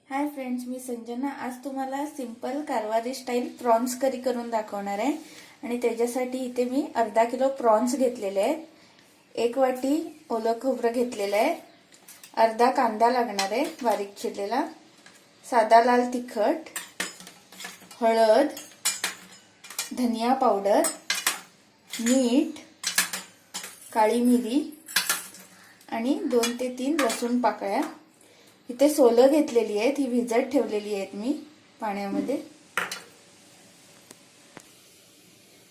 Hi friends, मी संजना। आज तुम्हाला simple कारवारी style prawns करी करून दाखवणार आहे। आणि त्याच्यासाठी इथे मी अर्धा किलो प्रॉन्स घेतलेले आहेत, 1 वाटी ओलं खोबरं घेतलेलं आहे, अर्धा कांदा लागणार आहे बारीक चिरलेला, साधा लाल तिखट, हळद, धनिया पावडर, मीठ, काळी मिरी आणि 2 ते 3 लसूण पाकळ्या। इथे सोलं घेतलेली आहेत, ही भिजत ठेवलेली आहेत मी पाण्यामध्ये।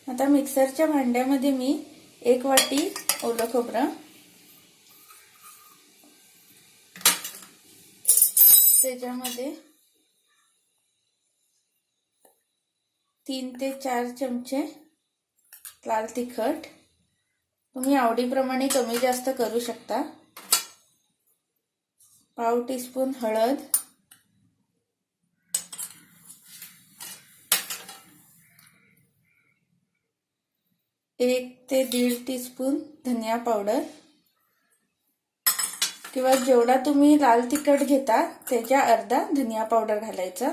आता मिक्सरच्या भांड्यामध्ये मी 1 वाटी ओलं खोबरं, त्याच्यामध्ये 3 ते 4 चमचे लाल तिखट, तुम्ही आवडीप्रमाणे कमी जास्त करू शकता, पाव टीस्पून हळद, 1 ते 1.5 टीस्पून धनिया पावडर, किंवा जेवढा तुम्ही लाल तिखट घेता त्याच्या अर्धा धनिया पावडर घालायचा,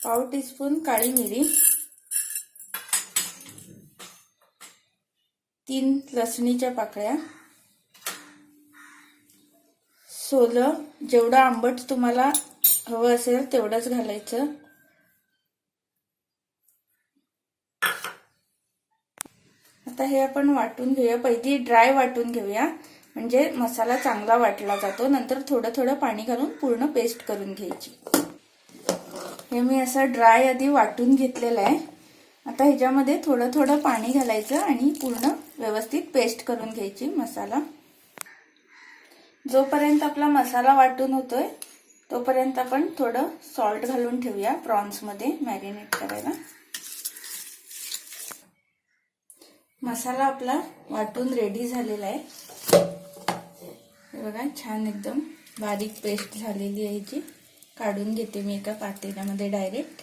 पाव टीस्पून काळी मिरी, 3 लसणीच्या पाकळ्या, सोलं जेवढं आंबट तुम्हाला हवं असेल तेवढंच घालायचं। आता हे आपण वाटून घेऊया। पहिली ड्राय वाटून घेऊया, म्हणजे मसाला चांगला वाटला जातो। नंतर थोडं थोडं पाणी घालून पूर्ण पेस्ट करून घ्यायची। हे मी असं ड्राय आधी वाटून घेतलेलं आहे। आता ह्याच्यामध्ये थोडं थोडं पाणी घालायचं आणि पूर्ण व्यवस्थित पेस्ट करून घ्यायची मसाला। जोपर्यंत आपला मसाला वाटून होतोय तोपर्यंत आपण थोडं सॉल्ट घालून ठेवूया प्रॉन्स मध्ये मॅरिनेट करायला। मसाला आपला वाटून रेडी झालेला आहे, बघा छान एकदम बारीक पेस्ट झालेली आहे। जी काढून घेते मी एका पातेल्यामध्ये डायरेक्ट।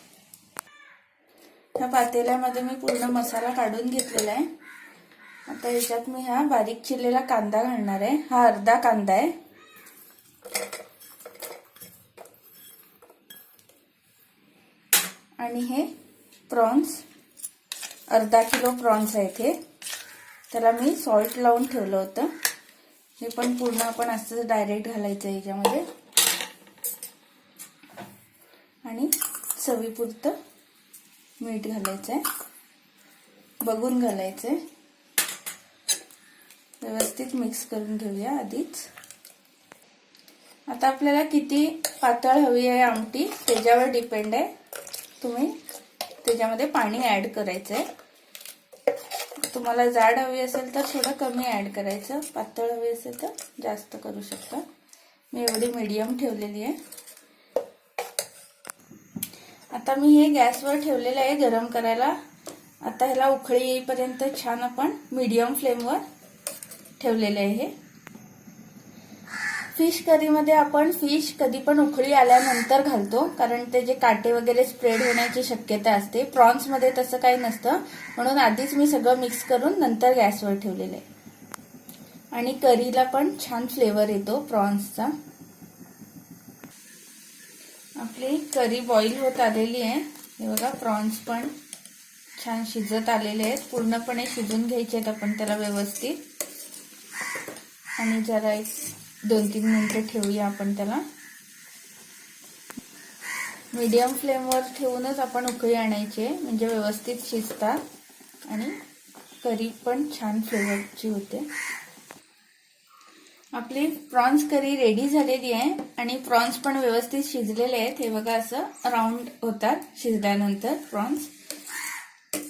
त्या पातेल्यामध्ये मी पूर्ण मसाला काढून घेतलेला आहे। आता ह्याच्यात मी हा बारीक चिरलेला कांदा घालणार आहे। हा अर्धा कांदा आहे। आणि हे प्रॉन्स अर्धा किलो प्रॉन्स आहेत, हे त्याला मी सॉल्ट लावून ठेवलं होतं। हे पण पूर्ण आपण असं डायरेक्ट घालायचं ह्याच्यामध्ये आणि चवीपुरतं मीठ घालायचंय, बघून घालायचंय। व्यवस्थित मिक्स करून घेऊया आधीच। आता आपल्याला किती पातळ हवी आहे आमटी त्याच्यावर डिपेंड आहे, तुम्ही त्याच्यामध्ये पाणी ऍड करायचंय। तुम्हाला जाड हवी असेल तर थोडं कमी ऍड करायचं, पातळ हवी असेल तर जास्त करू शकता। मी एवढी मीडियम ठेवलेली आहे। आता मी हे गॅसवर ठेवलेलं आहे गरम करायला। आता ह्याला उकळी येईपर्यंत छान आपण मीडियम फ्लेमवर ठेवलेले आहे। हे फिश करी मध्ये आपण फिश कधी पण उकळी आल्यानंतर घालतो, कारण त्याचे काटे वगैरे स्प्रेड होण्याची शक्यता असते। प्रॉन्स मध्ये तसं काही नसतं, म्हणून आधीच मी सगळं मिक्स करून नंतर गॅसवर ठेवलेलं आहे। आणि करीला पण छान फ्लेवर येतो प्रॉन्सचा। आपली करी बॉईल होत आलेली आहे, हे बघा प्रॉन्स पण छान शिजत आलेले आहेत। पूर्णपणे शिजून घ्यायचे आहेत आपण त्याला व्यवस्थित। आणि जरा 2-3 मिनिटं ठेवूया आपण त्याला। मीडियम फ्लेमवर ठेवूनच आपण उकळी आणायची, म्हणजे व्यवस्थित शिजतात आणि करी पण छान फ्लेवरची होते। आपली प्रॉन्स करी रेडी झालेली आहे आणि प्रॉन्स पण व्यवस्थित शिजलेले आहेत। हे बघा असं राऊंड होतात शिजल्यानंतर प्रॉन्स,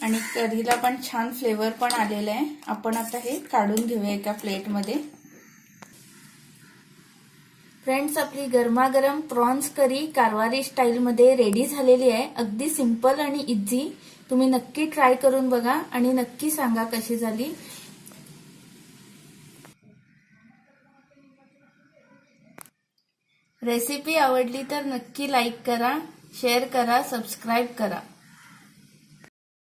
आणि करीला पण छान फ्लेवर पण आलेला आहे। आपण आता हे काढून घेऊया एका प्लेटमध्ये। फ्रेंड्स, आपली गरमागरम प्रॉन्स करी कारवारी स्टाईल मध्ये रेडी झालेली आहे। अगदी सिंपल आणि इझी। तुम्ही नक्की ट्राय करून बघा आणि नक्की सांगा कशी झाली। रेसिपी आवडली तर नक्की लाईक करा, शेअर करा, सबस्क्राईब करा।